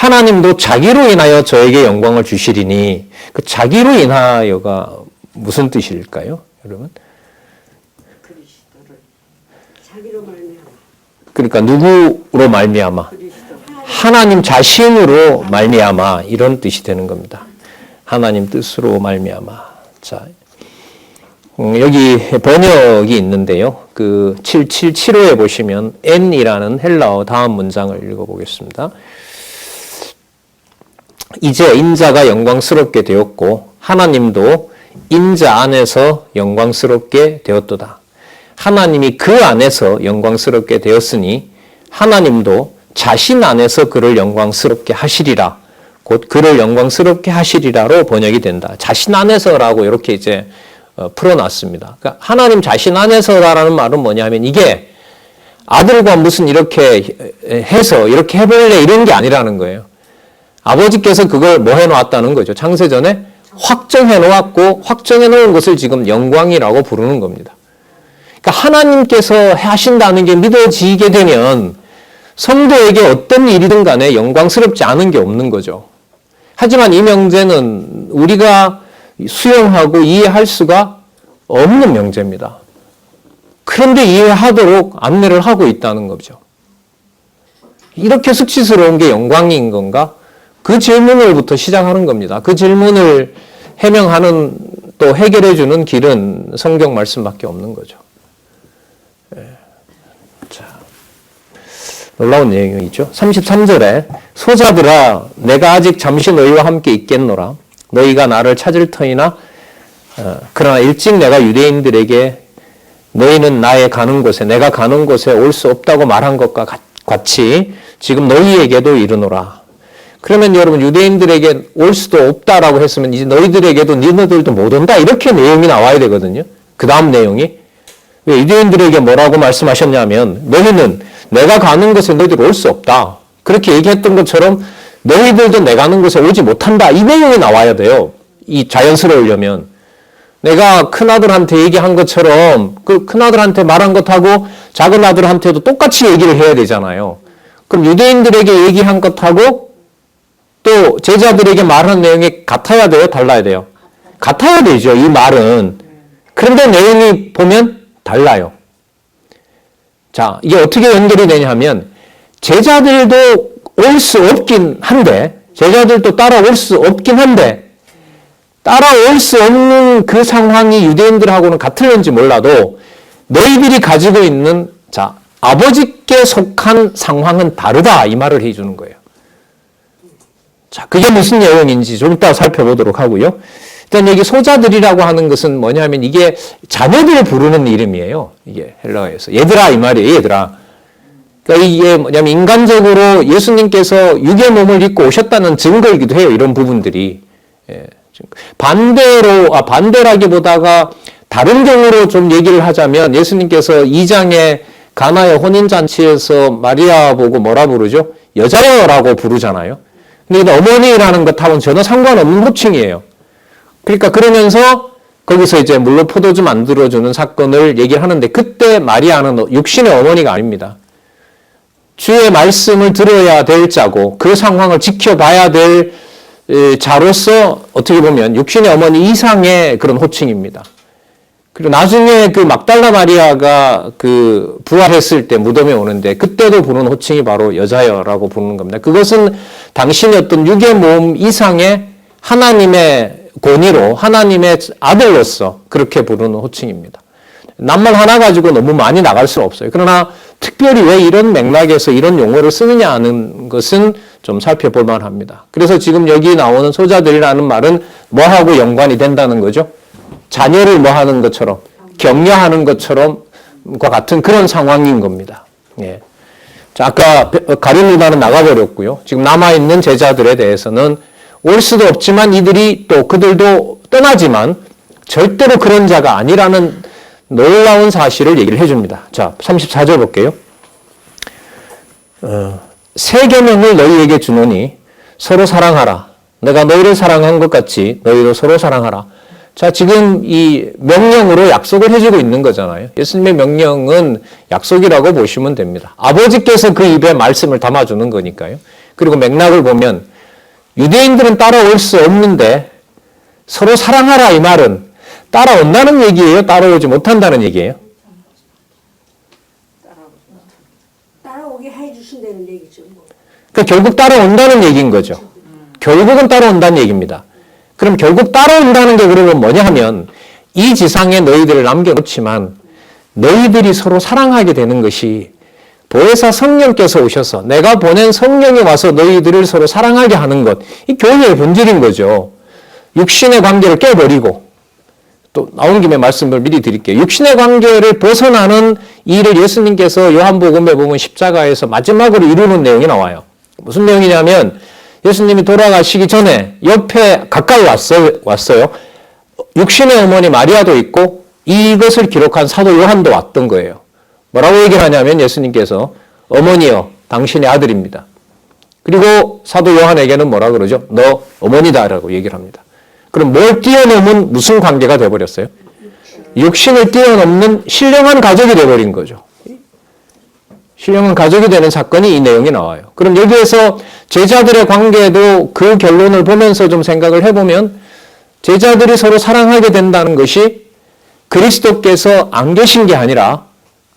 하나님도 자기로 인하여 저에게 영광을 주시리니 그 자기로 인하여가 무슨 뜻일까요, 여러분? 그리스도를 자기로 말미암아. 그러니까 누구로 말미암아? 하나님 자신으로 말미암아 이런 뜻이 되는 겁니다. 하나님 뜻으로 말미암아. 자, 여기 번역이 있는데요. 그 775에 보시면 N이라는 헬라어 다음 문장을 읽어보겠습니다. 이제 인자가 영광스럽게 되었고 하나님도 인자 안에서 영광스럽게 되었도다. 하나님이 그 안에서 영광스럽게 되었으니 하나님도 자신 안에서 그를 영광스럽게 하시리라. 곧 그를 영광스럽게 하시리라로 번역이 된다. 자신 안에서라고 이렇게 이제 풀어놨습니다. 그러니까 하나님 자신 안에서라는 말은 뭐냐면 이게 아들과 무슨 이렇게 해서 이렇게 해볼래 이런 게 아니라는 거예요. 아버지께서 그걸 뭐 해놓았다는 거죠. 창세전에 확정해놓았고 확정해놓은 것을 지금 영광이라고 부르는 겁니다. 그러니까 하나님께서 하신다는 게 믿어지게 되면 성도에게 어떤 일이든 간에 영광스럽지 않은 게 없는 거죠. 하지만 이 명제는 우리가 수용하고 이해할 수가 없는 명제입니다. 그런데 이해하도록 안내를 하고 있다는 거죠. 이렇게 수치스러운 게 영광인 건가? 그 질문을부터 시작하는 겁니다. 그 질문을 해명하는 또 해결해주는 길은 성경 말씀밖에 없는 거죠. 자, 놀라운 내용이죠. 33절에 소자들아 내가 아직 잠시 너희와 함께 있겠노라. 너희가 나를 찾을 터이나 그러나 일찍 내가 유대인들에게 너희는 나의 가는 곳에 내가 가는 곳에 올 수 없다고 말한 것과 같이 지금 너희에게도 이르노라. 그러면 여러분 유대인들에게 올 수도 없다라고 했으면 이제 너희들에게도 너희들도 못 온다 이렇게 내용이 나와야 되거든요. 그 다음 내용이 왜 유대인들에게 뭐라고 말씀하셨냐면 너희는 내가 가는 곳에 너희들 올 수 없다. 그렇게 얘기했던 것처럼 너희들도 내가 가는 곳에 오지 못한다. 이 내용이 나와야 돼요. 이 자연스러우려면. 내가 큰아들한테 얘기한 것처럼 그 큰아들한테 말한 것하고 작은 아들한테도 똑같이 얘기를 해야 되잖아요. 그럼 유대인들에게 얘기한 것하고 또 제자들에게 말한 내용이 같아야 돼요? 달라야 돼요? 같아야 되죠. 이 말은. 그런데 내용이 보면 달라요. 자, 이게 어떻게 연결이 되냐면 제자들도 올 수 없긴 한데 제자들도 따라올 수 없긴 한데 따라올 수 없는 그 상황이 유대인들하고는 같을는지 몰라도 너희들이 가지고 있는 자 아버지께 속한 상황은 다르다 이 말을 해주는 거예요. 자, 그게 무슨 내용인지 좀 이따 살펴보도록 하고요. 일단 여기 소자들이라고 하는 것은 뭐냐면 이게 자녀들을 부르는 이름이에요. 이게 헬라어에서. 얘들아 이 말이에요. 얘들아. 그러니까 이게 뭐냐면 인간적으로 예수님께서 육의 몸을 입고 오셨다는 증거이기도 해요. 이런 부분들이. 예. 반대라기보다가 다른 경우로 좀 얘기를 하자면 예수님께서 2장에 가나의 혼인잔치에서 마리아 보고 뭐라 부르죠? 여자여라고 부르잖아요. 근데 어머니라는 것하고는 전혀 상관없는 호칭이에요. 그러니까 그러면서 거기서 이제 물로 포도주 만들어주는 사건을 얘기를 하는데 그때 마리아는 육신의 어머니가 아닙니다. 주의 말씀을 들어야 될 자고 그 상황을 지켜봐야 될 자로서 어떻게 보면 육신의 어머니 이상의 그런 호칭입니다. 그리고 나중에 그 막달라 마리아가 그 부활했을 때 무덤에 오는데 그때도 부르는 호칭이 바로 여자여라고 부르는 겁니다. 그것은 당신의 어떤 육의 몸 이상의 하나님의 권위로 하나님의 아들로서 그렇게 부르는 호칭입니다. 낱말 하나 가지고 너무 많이 나갈 수 없어요. 그러나 특별히 왜 이런 맥락에서 이런 용어를 쓰느냐 하는 것은 좀 살펴볼 만합니다. 그래서 지금 여기 나오는 소자들이라는 말은 뭐하고 연관이 된다는 거죠? 자녀를 뭐 하는 것처럼 격려하는 것처럼과 같은 그런 상황인 겁니다. 예. 자, 아까 가룟 유다는 나가버렸고요. 지금 남아있는 제자들에 대해서는 올 수도 없지만 이들이 또 그들도 떠나지만 절대로 그런 자가 아니라는 놀라운 사실을 얘기를 해줍니다. 자, 34절 볼게요. 새 계명을 너희에게 주노니 서로 사랑하라. 내가 너희를 사랑한 것 같이 너희도 서로 사랑하라. 자, 지금 이 명령으로 약속을 해주고 있는 거잖아요. 예수님의 명령은 약속이라고 보시면 됩니다. 아버지께서 그 입에 말씀을 담아주는 거니까요. 그리고 맥락을 보면 유대인들은 따라올 수 없는데 서로 사랑하라 이 말은 따라온다는 얘기예요? 따라오지 못한다는 얘기예요? 따라오게 해주신다는 얘기죠. 뭐. 그러니까 결국 따라온다는 얘기인 거죠. 결국은 따라온다는 얘기입니다. 그럼 결국 따라온다는 게 그러면 뭐냐 하면 이 지상에 너희들을 남겨놓지만 너희들이 서로 사랑하게 되는 것이 보혜사 성령께서 오셔서 내가 보낸 성령이 와서 너희들을 서로 사랑하게 하는 것, 이 교회의 본질인 거죠. 육신의 관계를 깨버리고, 또 나온 김에 말씀을 미리 드릴게요. 육신의 관계를 벗어나는 일을 예수님께서 요한복음에 보면 십자가에서 마지막으로 이루는 내용이 나와요. 무슨 내용이냐면 예수님이 돌아가시기 전에 옆에 가까이 왔어요. 육신의 어머니 마리아도 있고 이것을 기록한 사도 요한도 왔던 거예요. 뭐라고 얘기를 하냐면 예수님께서 어머니여 당신의 아들입니다. 그리고 사도 요한에게는 뭐라 그러죠? 너 어머니다라고 얘기를 합니다. 그럼 뭘 뛰어넘은 무슨 관계가 돼버렸어요? 육신을 뛰어넘는 신령한 가족이 돼버린 거죠. 신령한 가족이 되는 사건이 이 내용이 나와요. 그럼 여기에서 제자들의 관계도 그 결론을 보면서 좀 생각을 해보면 제자들이 서로 사랑하게 된다는 것이 그리스도께서 안 계신 게 아니라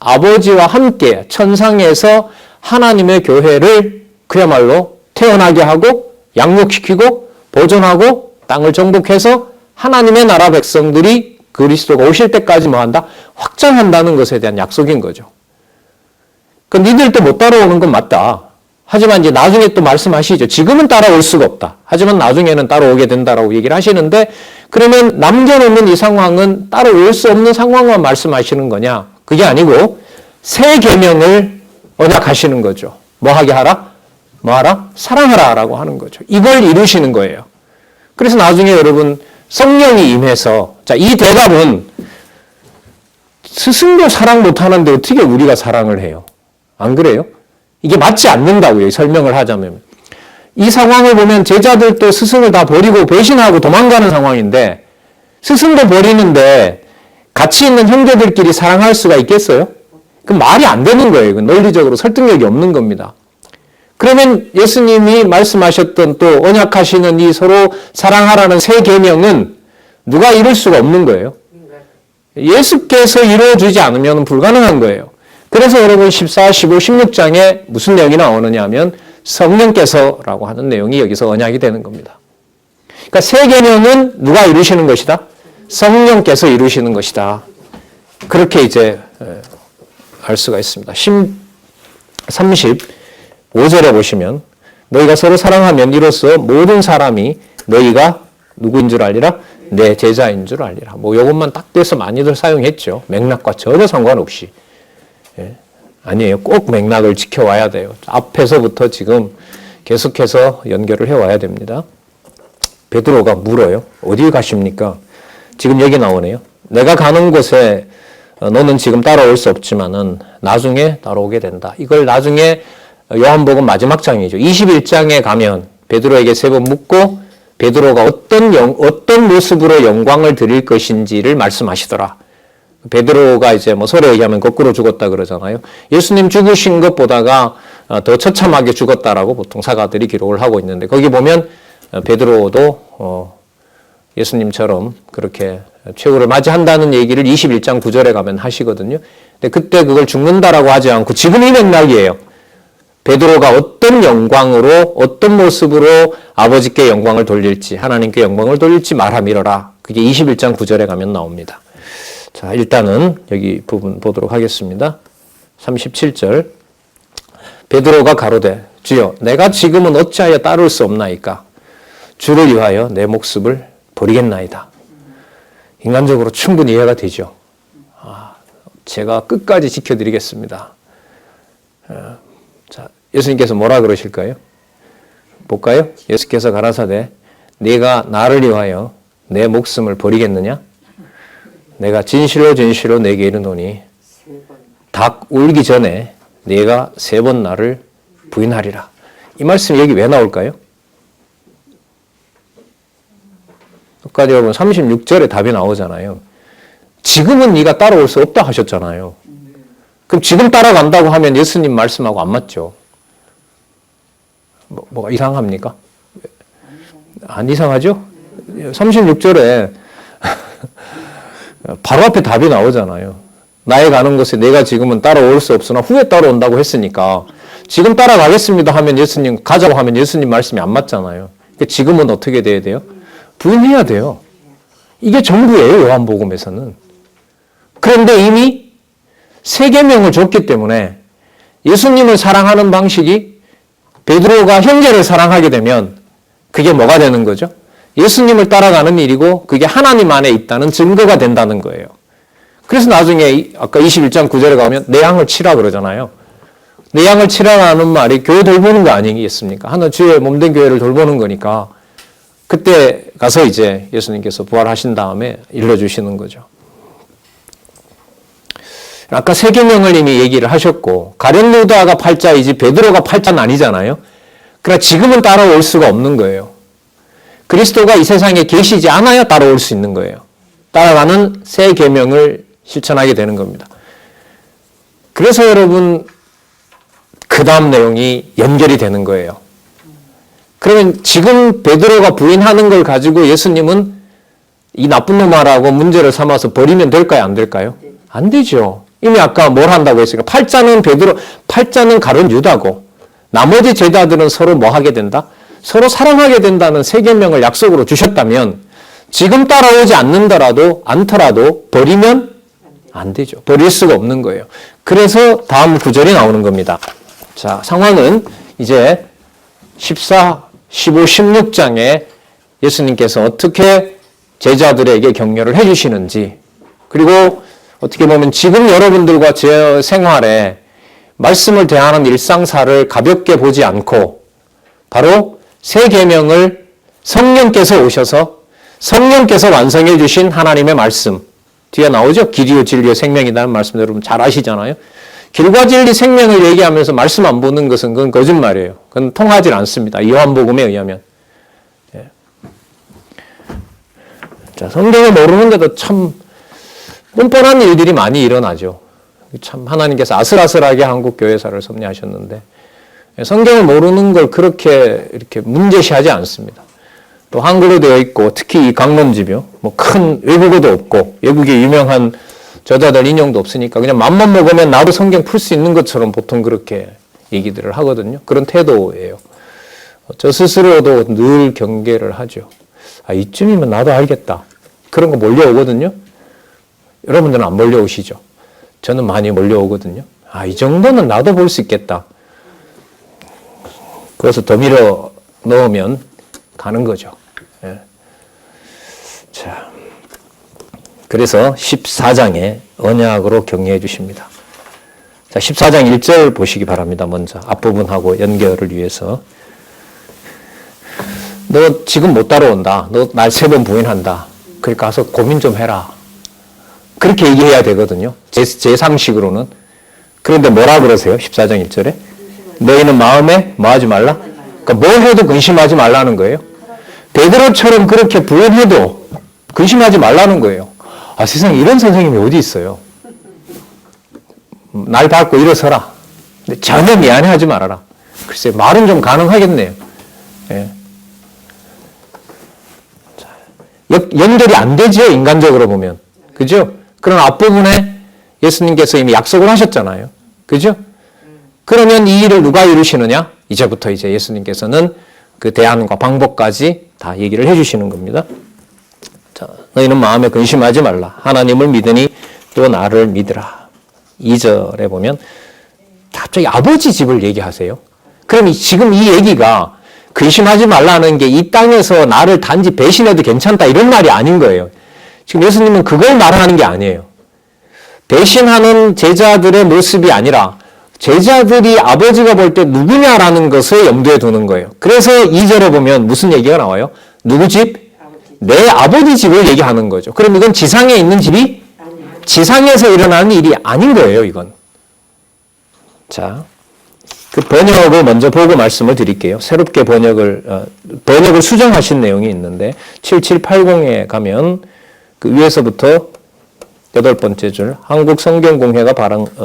아버지와 함께 천상에서 하나님의 교회를 그야말로 태어나게 하고 양육시키고 보존하고 땅을 정복해서 하나님의 나라 백성들이 그리스도가 오실 때까지 뭐한다? 확장한다는 것에 대한 약속인 거죠. 그 니들도 못 따라오는 건 맞다. 하지만 이제 나중에 또 말씀하시죠. 지금은 따라올 수가 없다. 하지만 나중에는 따라오게 된다라고 얘기를 하시는데 그러면 남겨놓는 이 상황은 따라올 수 없는 상황만 말씀하시는 거냐? 그게 아니고 새 계명을 언약하시는 거죠. 뭐 하게 하라? 뭐 하라? 사랑하라라고 하는 거죠. 이걸 이루시는 거예요. 그래서 나중에 여러분 성령이 임해서 자, 이 대답은 스승도 사랑 못하는데 어떻게 우리가 사랑을 해요? 안 그래요? 이게 맞지 않는다고요. 설명을 하자면. 이 상황을 보면 제자들도 스승을 다 버리고 배신하고 도망가는 상황인데 스승도 버리는데 같이 있는 형제들끼리 사랑할 수가 있겠어요? 그럼 말이 안 되는 거예요. 논리적으로 설득력이 없는 겁니다. 그러면 예수님이 말씀하셨던 또 언약하시는 이 서로 사랑하라는 새 계명은 누가 이룰 수가 없는 거예요. 예수께서 이루어주지 않으면 불가능한 거예요. 그래서 여러분 14, 15, 16장에 무슨 내용이 나오느냐 하면 성령께서라고 하는 내용이 여기서 언약이 되는 겁니다. 그러니까 새 계명은 누가 이루시는 것이다? 성령께서 이루시는 것이다. 그렇게 이제 알 수가 있습니다. 35절에 보시면 너희가 서로 사랑하면 이로써 모든 사람이 너희가 누구인 줄 알리라? 내 제자인 줄 알리라. 뭐 이것만 딱 떼서 많이들 사용했죠. 맥락과 전혀 상관없이. 예. 아니에요. 꼭 맥락을 지켜와야 돼요. 앞에서부터 지금 계속해서 연결을 해와야 됩니다. 베드로가 물어요. 어디 가십니까? 지금 여기 나오네요. 내가 가는 곳에 너는 지금 따라올 수 없지만은 나중에 따라오게 된다. 이걸 나중에 요한복음 마지막 장이죠. 21장에 가면 베드로에게 3번 묻고 베드로가 어떤 모습으로 영광을 드릴 것인지를 말씀하시더라. 베드로가 이제 뭐 서로 얘기하면 거꾸로 죽었다 그러잖아요. 예수님 죽으신 것보다가 더 처참하게 죽었다라고 보통 사가들이 기록을 하고 있는데 거기 보면 베드로도 예수님처럼 그렇게 최후를 맞이한다는 얘기를 21장 9절에 가면 하시거든요. 근데 그때 그걸 죽는다라고 하지 않고 지금 이 맥락이에요. 베드로가 어떤 영광으로 어떤 모습으로 아버지께 영광을 돌릴지 하나님께 영광을 돌릴지 말하미러라. 그게 21장 9절에 가면 나옵니다. 자, 일단은 여기 부분 보도록 하겠습니다. 37절 베드로가 가로되 주여 내가 지금은 어찌하여 따를 수 없나이까 주를 위하여 내 목숨을 버리겠나이다. 인간적으로 충분히 이해가 되죠. 제가 끝까지 지켜드리겠습니다. 자, 예수님께서 뭐라 그러실까요? 볼까요? 예수께서 가라사대 네가 나를 위하여 내 목숨을 버리겠느냐? 내가 진실로 진실로 내게 이르노니 닭 울기 전에 네가 3번 나를 부인하리라. 이 말씀이 여기 왜 나올까요? 끝까지 여러분 36절에 답이 나오잖아요. 지금은 네가 따라올 수 없다 하셨잖아요. 그럼 지금 따라간다고 하면 예수님 말씀하고 안 맞죠. 뭐가 이상합니까? 안 이상하죠? 36절에 바로 앞에 답이 나오잖아요. 나의 가는 곳에 내가 지금은 따라올 수 없으나 후에 따라온다고 했으니까 지금 따라가겠습니다 하면 예수님, 가자고 하면 예수님 말씀이 안 맞잖아요. 그러니까 지금은 어떻게 돼야 돼요? 부인해야 돼요. 이게 전부예요, 요한복음에서는. 그런데 이미 세 계명을 줬기 때문에 예수님을 사랑하는 방식이 베드로가 형제를 사랑하게 되면 그게 뭐가 되는 거죠? 예수님을 따라가는 일이고 그게 하나님 안에 있다는 증거가 된다는 거예요. 그래서 나중에 아까 21장 9절에 가면 내 양을 치라 그러잖아요. 내 양을 치라라는 말이 교회 돌보는 거 아니겠습니까? 하나 주의 몸된 교회를 돌보는 거니까 그때 가서 이제 예수님께서 부활하신 다음에 일러주시는 거죠. 아까 세 계명을 이미 얘기를 하셨고 가룟 유다가 팔자이지 베드로가 팔자는 아니잖아요. 그러니까 지금은 따라올 수가 없는 거예요. 그리스도가 이 세상에 계시지 않아야 따라올 수 있는 거예요. 따라가는 세 계명을 실천하게 되는 겁니다. 그래서 여러분 그 다음 내용이 연결이 되는 거예요. 그러면 지금 베드로가 부인하는 걸 가지고 예수님은 이 나쁜 놈아라고 문제를 삼아서 버리면 될까요? 안 될까요? 안 되죠. 이미 아까 뭘 한다고 했으니까 팔자는 베드로, 팔자는 가룟 유다고 나머지 제자들은 서로 뭐 하게 된다? 서로 사랑하게 된다는 세 계명을 약속으로 주셨다면 지금 따라오지 않더라도 버리면 안 되죠. 버릴 수가 없는 거예요. 그래서 다음 구절이 나오는 겁니다. 자, 상황은 이제 14, 15, 16장에 예수님께서 어떻게 제자들에게 격려를 해주시는지 그리고 어떻게 보면 지금 여러분들과 제 생활에 말씀을 대하는 일상사를 가볍게 보지 않고 바로 세 계명을 성령께서 오셔서 성령께서 완성해 주신 하나님의 말씀 뒤에 나오죠. 길이요 진리요 생명이라는 말씀 여러분 잘 아시잖아요. 길과 진리 생명을 얘기하면서 말씀 안 보는 것은 그건 거짓말이에요. 그건 통하지 않습니다. 요한복음에 의하면. 예. 자, 성경을 모르는데도 참 뻔뻔한 일들이 많이 일어나죠. 참 하나님께서 아슬아슬하게 한국 교회사를 섭리하셨는데 성경을 모르는 걸 그렇게 이렇게 문제시하지 않습니다. 또 한글로 되어 있고 특히 이 강론집이요. 뭐 큰 외국어도 없고 외국의 유명한 저자들 인용도 없으니까 그냥 맘만 먹으면 나도 성경 풀 수 있는 것처럼 보통 그렇게 얘기들을 하거든요. 그런 태도예요. 저 스스로도 늘 경계를 하죠. 아, 이쯤이면 나도 알겠다. 그런 거 몰려오거든요. 여러분들은 안 몰려오시죠? 저는 많이 몰려오거든요. 아, 이 정도는 나도 볼 수 있겠다. 그래서 더 밀어 넣으면 가는 거죠. 예. 자, 그래서 14장에 언약으로 격려해 주십니다. 자, 14장 1절 보시기 바랍니다. 먼저 앞부분하고 연결을 위해서. 너 지금 못 따라온다. 너 날 3번 부인한다. 그러니까 가서 고민 좀 해라. 그렇게 얘기해야 되거든요. 제 상식으로는. 그런데 뭐라 그러세요? 14장 1절에. 너희는 마음에 뭐 하지 말라? 그러니까 뭘 해도 근심하지 말라는 거예요. 베드로처럼 그렇게 부인해도 근심하지 말라는 거예요. 아, 세상에 이런 선생님이 어디 있어요? 날 밟고 일어서라. 근데 전혀 미안해하지 말아라. 글쎄 말은 좀 가능하겠네요. 예. 자, 연결이 안 되죠, 인간적으로 보면. 그죠? 그런 앞부분에 예수님께서 이미 약속을 하셨잖아요. 그죠? 그러면 이 일을 누가 이루시느냐? 이제부터 이제 예수님께서는 그 대안과 방법까지 다 얘기를 해주시는 겁니다. 자, 너희는 마음에 근심하지 말라. 하나님을 믿으니 또 나를 믿으라. 2절에 보면 갑자기 아버지 집을 얘기하세요. 그럼 지금 이 얘기가 근심하지 말라는 게 이 땅에서 나를 단지 배신해도 괜찮다 이런 말이 아닌 거예요. 지금 예수님은 그걸 말하는 게 아니에요. 배신하는 제자들의 모습이 아니라 제자들이 아버지가 볼 때 누구냐라는 것을 염두에 두는 거예요. 그래서 2절에 보면 무슨 얘기가 나와요? 누구 집? 내 아버지 집을 얘기하는 거죠. 그럼 이건 지상에 있는 집이 지상에서 일어나는 일이 아닌 거예요, 이건. 자, 그 번역을 먼저 보고 말씀을 드릴게요. 새롭게 번역을 수정하신 내용이 있는데 7780에 가면 그 위에서부터 8번째 줄 한국성경공회가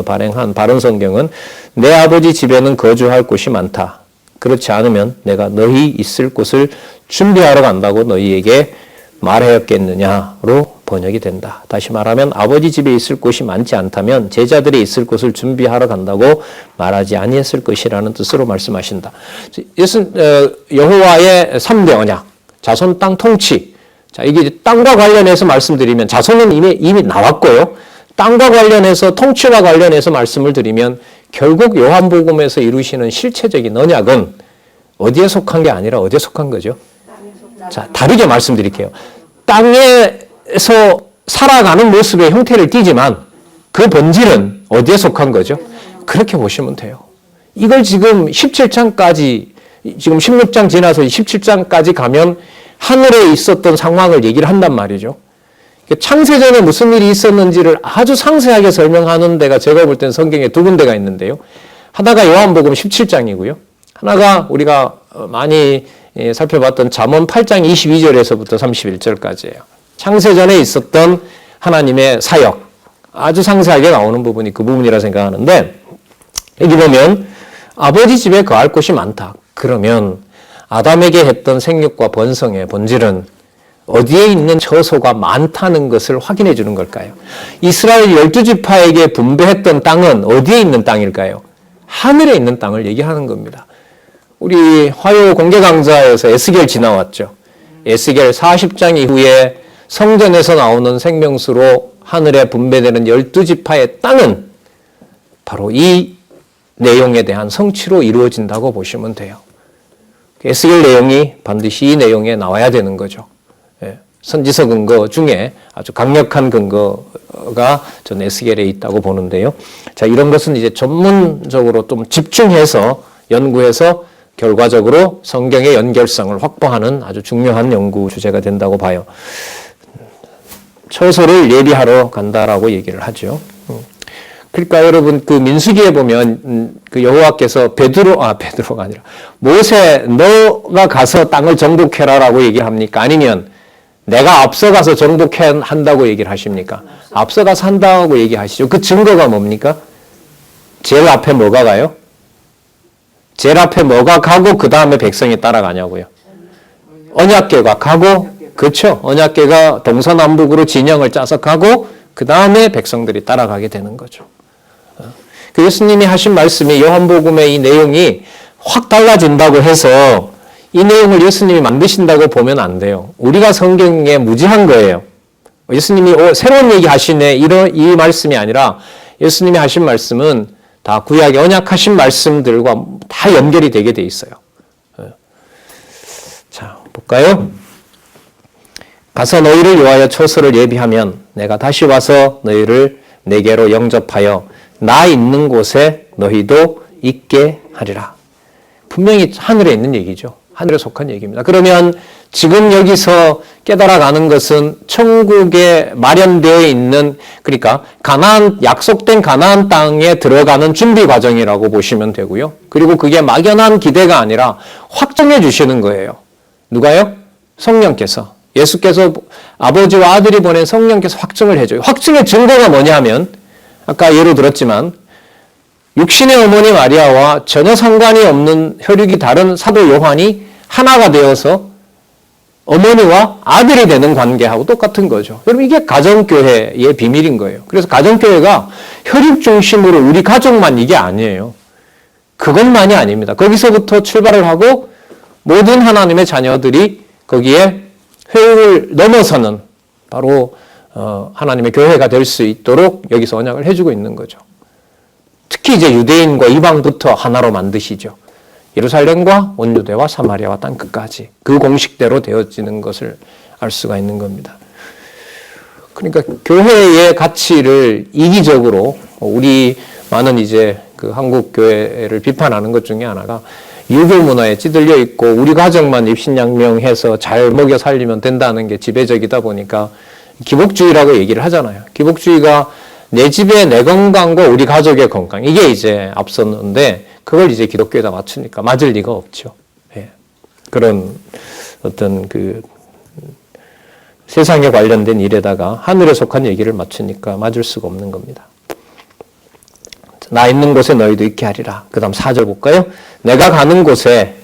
발행한 바른성경은 내 아버지 집에는 거주할 곳이 많다. 그렇지 않으면 내가 너희 있을 곳을 준비하러 간다고 너희에게 말하였겠느냐로 번역이 된다. 다시 말하면 아버지 집에 있을 곳이 많지 않다면 제자들이 있을 곳을 준비하러 간다고 말하지 아니했을 것이라는 뜻으로 말씀하신다. 여호와의 3대 언약, 자손 땅 통치. 자, 이게 땅과 관련해서 말씀드리면 자손은 이미 나왔고요. 땅과 관련해서 통치와 관련해서 말씀을 드리면 결국 요한복음에서 이루시는 실체적인 언약은 어디에 속한 게 아니라 어디에 속한 거죠? 자, 다르게 말씀드릴게요. 땅에서 살아가는 모습의 형태를 띠지만 그 본질은 어디에 속한 거죠? 그렇게 보시면 돼요. 이걸 지금 17장까지, 지금 16장 지나서 17장까지 가면 하늘에 있었던 상황을 얘기를 한단 말이죠. 창세전에 무슨 일이 있었는지를 아주 상세하게 설명하는 데가 제가 볼 때는 성경에 두 군데가 있는데요. 하나가 요한복음 17장이고요. 하나가 우리가 많이 살펴봤던 잠언 8장 22절에서부터 31절까지예요. 창세전에 있었던 하나님의 사역, 아주 상세하게 나오는 부분이 그 부분이라 생각하는데, 여기 보면 아버지 집에 거할 곳이 많다. 그러면 아담에게 했던 생육과 번성의 본질은 어디에 있는 처소가 많다는 것을 확인해 주는 걸까요? 이스라엘 12지파에게 분배했던 땅은 어디에 있는 땅일까요? 하늘에 있는 땅을 얘기하는 겁니다. 우리 화요 공개 강좌에서 에스겔 지나왔죠. 에스겔 40장 이후에 성전에서 나오는 생명수로 하늘에 분배되는 12지파의 땅은 바로 이 내용에 대한 성취로 이루어진다고 보시면 돼요. 에스겔 내용이 반드시 이 내용에 나와야 되는 거죠. 선지서 근거 중에 아주 강력한 근거가 전 에스겔에 있다고 보는데요. 자, 이런 것은 이제 전문적으로 좀 집중해서 연구해서 결과적으로 성경의 연결성을 확보하는 아주 중요한 연구 주제가 된다고 봐요. 처소를 예비하러 간다라고 얘기를 하죠. 그러니까 여러분 그 민수기에 보면 그 여호와께서 베드로가 아니라 모세 너가 가서 땅을 정복해라라고 얘기합니까? 아니면 내가 앞서가서 정복한다고 얘기를 하십니까? 앞서가서 한다고 얘기하시죠. 그 증거가 뭡니까? 제일 앞에 뭐가 가요? 제일 앞에 뭐가 가고 그 다음에 백성이 따라가냐고요. 언약궤가 가고, 그렇죠? 언약궤가 동서남북으로 진영을 짜서 가고 그 다음에 백성들이 따라가게 되는 거죠. 그 예수님이 하신 말씀이 요한복음의 이 내용이 확 달라진다고 해서 이 내용을 예수님이 만드신다고 보면 안 돼요. 우리가 성경에 무지한 거예요. 예수님이 새로운 얘기 하시네 이 말씀이 아니라 예수님이 하신 말씀은 다 구약의 언약하신 말씀들과 다 연결이 되게 돼 있어요. 자, 볼까요? 가서 너희를 위하여 처소를 예비하면 내가 다시 와서 너희를 내게로 영접하여 나 있는 곳에 너희도 있게 하리라. 분명히 하늘에 있는 얘기죠. 하늘에 속한 얘기입니다. 그러면 지금 여기서 깨달아가는 것은 천국에 마련되어 있는, 그러니까 약속된 가나안 땅에 들어가는 준비 과정이라고 보시면 되고요. 그리고 그게 막연한 기대가 아니라 확정해 주시는 거예요. 누가요? 성령께서. 예수께서 아버지와 아들이 보낸 성령께서 확정을 해줘요. 확증의 증거가 뭐냐면 아까 예로 들었지만 육신의 어머니 마리아와 전혀 상관이 없는 혈육이 다른 사도 요한이 하나가 되어서 어머니와 아들이 되는 관계하고 똑같은 거죠. 여러분 이게 가정교회의 비밀인 거예요. 그래서 가정교회가 혈육 중심으로 우리 가족만 이게 아니에요. 그것만이 아닙니다. 거기서부터 출발을 하고 모든 하나님의 자녀들이 거기에 혈육을 넘어서는 바로 하나님의 교회가 될 수 있도록 여기서 언약을 해주고 있는 거죠. 특히 이제 유대인과 이방부터 하나로 만드시죠. 예루살렘과 온 유대와 사마리아와 땅끝까지 그 공식대로 되어지는 것을 알 수가 있는 겁니다. 그러니까 교회의 가치를 이기적으로 우리 많은 이제 그 한국 교회를 비판하는 것 중에 하나가 유교 문화에 찌들려 있고 우리 가정만 입신양명해서 잘 먹여 살리면 된다는 게 지배적이다 보니까 기복주의라고 얘기를 하잖아요. 기복주의가 내 집의 내 건강과 우리 가족의 건강 이게 이제 앞섰는데 그걸 이제 기독교에다 맞추니까 맞을 리가 없죠. 예. 그런 어떤 그 세상에 관련된 일에다가 하늘에 속한 얘기를 맞추니까 맞을 수가 없는 겁니다. 나 있는 곳에 너희도 있게 하리라. 그 다음 4절 볼까요? 내가 가는 곳에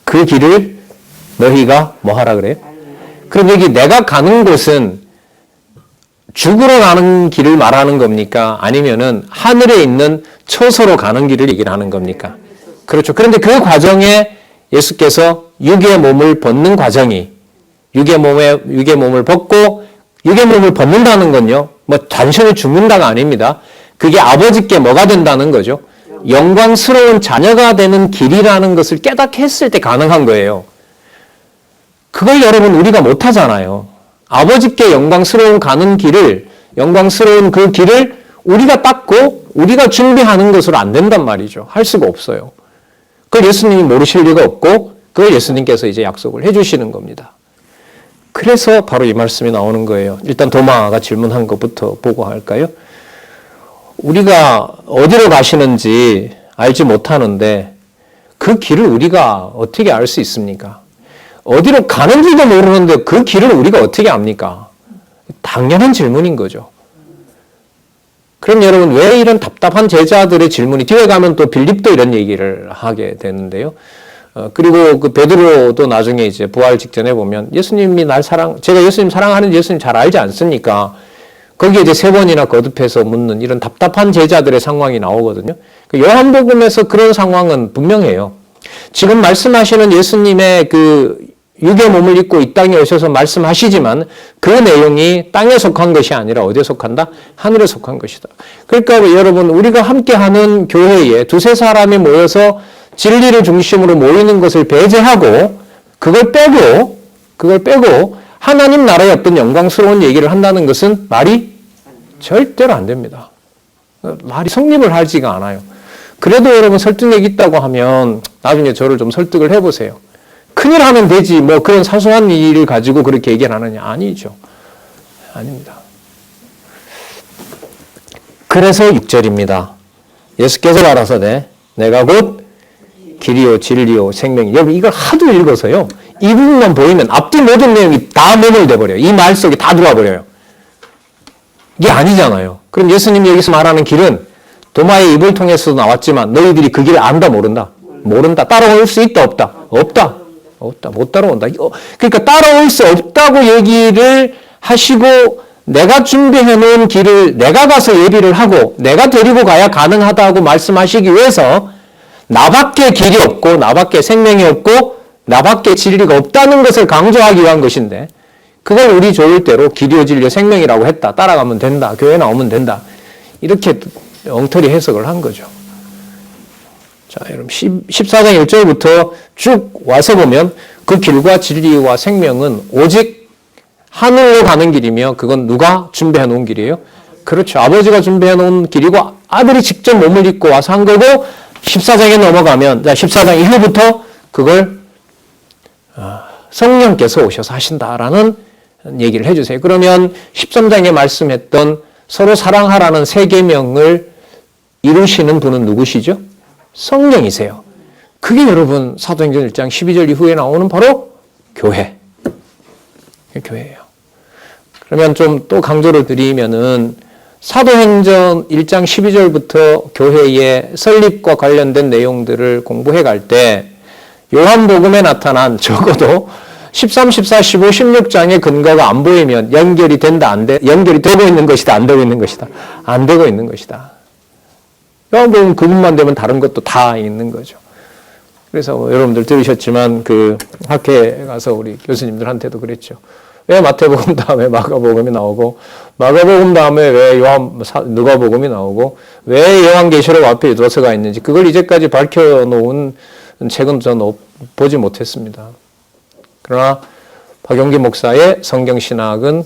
그 길을 너희가 뭐 하라 그래요? 그럼 여기 내가 가는 곳은 죽으러 가는 길을 말하는 겁니까? 아니면은 하늘에 있는 처소로 가는 길을 얘기를 하는 겁니까? 그렇죠. 그런데 그 과정에 예수께서 육의 몸을 벗는 과정이 육의 몸을 벗고 육의 몸을 벗는다는 건요. 뭐 단순히 죽는다가 아닙니다. 그게 아버지께 뭐가 된다는 거죠? 영광스러운 자녀가 되는 길이라는 것을 깨닫게 했을 때 가능한 거예요. 그걸 여러분 우리가 못 하잖아요. 아버지께 영광스러운 영광스러운 그 길을 우리가 닦고 우리가 준비하는 것으로 안 된단 말이죠. 할 수가 없어요. 그걸 예수님이 모르실 리가 없고 그걸 예수님께서 이제 약속을 해주시는 겁니다. 그래서 바로 이 말씀이 나오는 거예요. 일단 도마가 질문한 것부터 보고 할까요? 우리가 어디로 가시는지 알지 못하는데 그 길을 우리가 어떻게 알 수 있습니까? 어디로 가는지도 모르는데 그 길을 우리가 어떻게 압니까? 당연한 질문인 거죠. 그럼 여러분 왜 이런 답답한 제자들의 질문이 뒤에 가면 또 빌립도 이런 얘기를 하게 되는데요. 그리고 그 베드로도 나중에 이제 부활 직전에 보면 예수님이 제가 예수님 사랑하는 예수님 잘 알지 않습니까? 거기에 이제 3번이나 거듭해서 묻는 이런 답답한 제자들의 상황이 나오거든요. 요한복음에서 그런 상황은 분명해요. 지금 말씀하시는 예수님의 그 육의 몸을 입고 이 땅에 오셔서 말씀하시지만 그 내용이 땅에 속한 것이 아니라 어디에 속한다? 하늘에 속한 것이다. 그러니까 여러분 우리가 함께하는 교회에 2-3사람이 모여서 진리를 중심으로 모이는 것을 배제하고 그걸 빼고 하나님 나라의 어떤 영광스러운 얘기를 한다는 것은 말이 절대로 안 됩니다. 말이 성립을 하지가 않아요. 그래도 여러분 설득력 있다고 하면 나중에 저를 좀 설득을 해보세요. 큰일 하면 되지 뭐 그런 사소한 일을 가지고 그렇게 얘기를 하느냐? 아니죠. 아닙니다. 그래서 6절입니다. 예수께서 가라사대 내가 곧 길이요 진리요 생명이. 여러분 이걸 하도 읽어서요. 이 부분만 보이면 앞뒤 모든 내용이 다 매몰돼 버려요. 이 말 속에 다 들어와 버려요. 이게 아니잖아요. 그럼 예수님이 여기서 말하는 길은 도마의 입을 통해서도 나왔지만 너희들이 그 길을 안다 모른다? 모른다. 따라올 수 있다 없다? 없다. 못 따라온다. 그러니까 따라올 수 없다고 얘기를 하시고 내가 준비해 놓은 길을 내가 가서 예비를 하고 내가 데리고 가야 가능하다고 말씀하시기 위해서 나밖에 길이 없고 나밖에 생명이 없고 나밖에 진리가 없다는 것을 강조하기 위한 것인데 그걸 우리 좋을 대로 길이요 진리요 생명이라고 했다. 따라가면 된다. 교회 나오면 된다. 이렇게 엉터리 해석을 한 거죠. 자, 여러분 14장 1절부터 쭉 와서 보면 그 길과 진리와 생명은 오직 하늘로 가는 길이며 그건 누가 준비해 놓은 길이에요? 그렇죠. 아버지가 준비해 놓은 길이고 아들이 직접 몸을 입고 와서 한 거고 14장에 넘어가면 14장 이후부터 그걸 성령께서 오셔서 하신다라는 얘기를 해주세요. 그러면 13장에 말씀했던 서로 사랑하라는 3계명을 이루시는 분은 누구시죠? 성령이세요. 그게 여러분 사도행전 1장 12절 이후에 나오는 바로 교회예요. 그러면 좀 또 강조를 드리면은 사도행전 1장 12절부터 교회의 설립과 관련된 내용들을 공부해 갈 때 요한복음에 나타난 적어도 13, 14, 15, 16장의 근거가 안 보이면 연결이 된다, 연결이 되고 있는 것이다, 안 되고 있는 것이다, 안 되고 있는 것이다. 요한복음 그분만 되면 다른 것도 다 있는 거죠. 그래서 여러분들 들으셨지만 그 학회에 가서 우리 교수님들한테도 그랬죠. 왜 마태복음 다음에 마가복음이 나오고 마가복음 다음에 왜 누가복음이 나오고 왜 요한계시록 앞에 유다서가 있는지 그걸 이제까지 밝혀놓은 책은 저는 보지 못했습니다. 그러나 박용기 목사의 성경신학은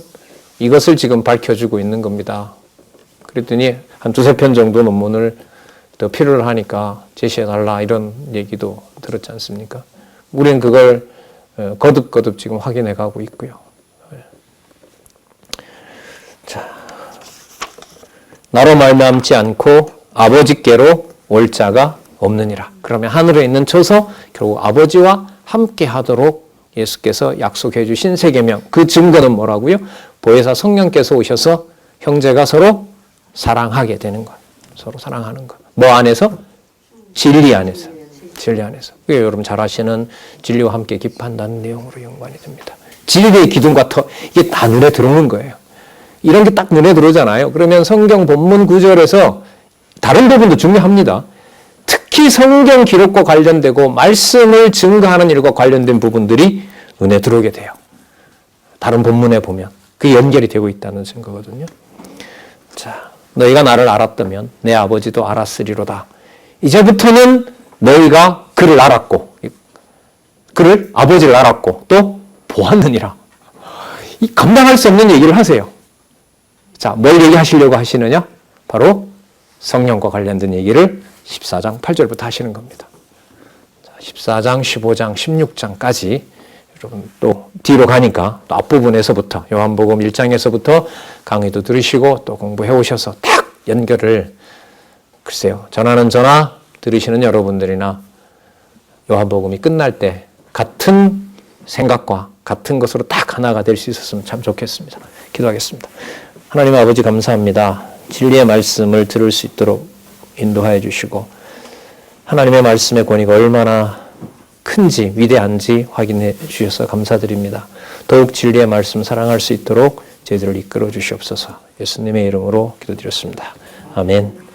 이것을 지금 밝혀주고 있는 겁니다. 그랬더니 한 2-3편 정도 논문을 더 필요를 하니까 제시해달라 이런 얘기도 들었지 않습니까? 우리는 그걸 거듭거듭 지금 확인해 가고 있고요. 자, 나로 말미암지 않고 아버지께로 올 자가 없느니라. 그러면 하늘에 있는 저서 결국 아버지와 함께 하도록 예수께서 약속해 주신 3계명. 그 증거는 뭐라고요? 보혜사 성령께서 오셔서 형제가 서로 사랑하게 되는 것. 서로 사랑하는 것. 뭐 안에서? 진리 안에서. 진리 안에서. 그게 여러분 잘 아시는 진리와 함께 기뻐한다는 내용으로 연관이 됩니다. 진리의 기둥과 터, 이게 다 눈에 들어오는 거예요. 이런 게 딱 눈에 들어오잖아요. 그러면 성경 본문 구절에서 다른 부분도 중요합니다. 특히 성경 기록과 관련되고 말씀을 증거하는 일과 관련된 부분들이 눈에 들어오게 돼요. 다른 본문에 보면 그게 연결이 되고 있다는 증거거든요. 자, 너희가 나를 알았다면 내 아버지도 알았으리로다. 이제부터는 너희가 그를 알았고 그를 아버지를 알았고 또 보았느니라. 이 감당할 수 없는 얘기를 하세요. 자, 뭘 얘기하시려고 하시느냐? 바로 성령과 관련된 얘기를 14장 8절부터 하시는 겁니다. 자, 14장, 15장, 16장까지 여러분 또 뒤로 가니까 또 앞부분에서부터 요한복음 1장에서부터 강의도 들으시고 또 공부해 오셔서 딱 연결을 글쎄요. 전하는 전하 들으시는 여러분들이나 요한복음이 끝날 때 같은 생각과 같은 것으로 딱 하나가 될 수 있었으면 참 좋겠습니다. 기도하겠습니다. 하나님 아버지 감사합니다. 진리의 말씀을 들을 수 있도록 인도하여 주시고 하나님의 말씀의 권위가 얼마나 큰지 위대한지 확인해 주셔서 감사드립니다. 더욱 진리의 말씀 사랑할 수 있도록 저희들을 이끌어 주시옵소서. 예수님의 이름으로 기도드렸습니다. 아멘.